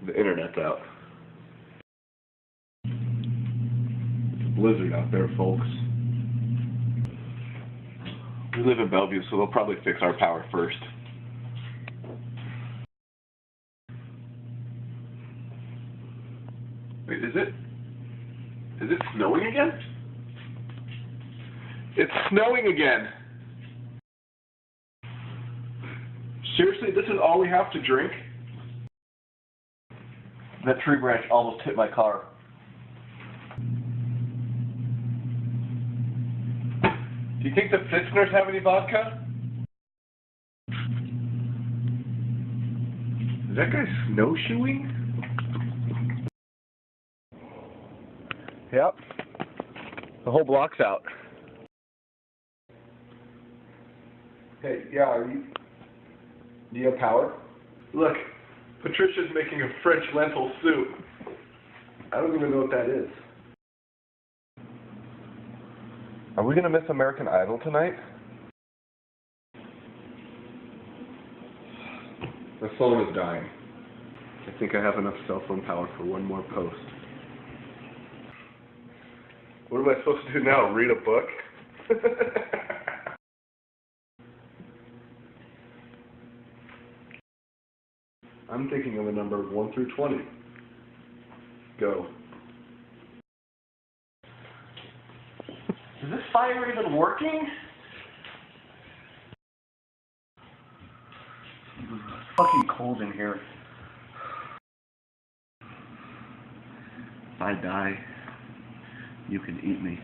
The internet's out. It's a blizzard out there, folks. We live in Bellevue, so they'll probably fix our power first. Wait, is it snowing again? It's snowing again! Seriously, this is all we have to drink? That tree branch almost hit my car. Do you think the Fitzner's have any vodka? Is that guy snowshoeing? Yep. The whole block's out. Hey, yeah, do you have power? Look, Patricia's making a French lentil soup. I don't even know what that is. Are we gonna miss American Idol tonight? My phone is dying. I think I have enough cell phone power for one more post. What am I supposed to do now? Read a book? I'm thinking of a number 1 through 20. Go. Is this fire even working? It's fucking cold in here. If I die, you can eat me.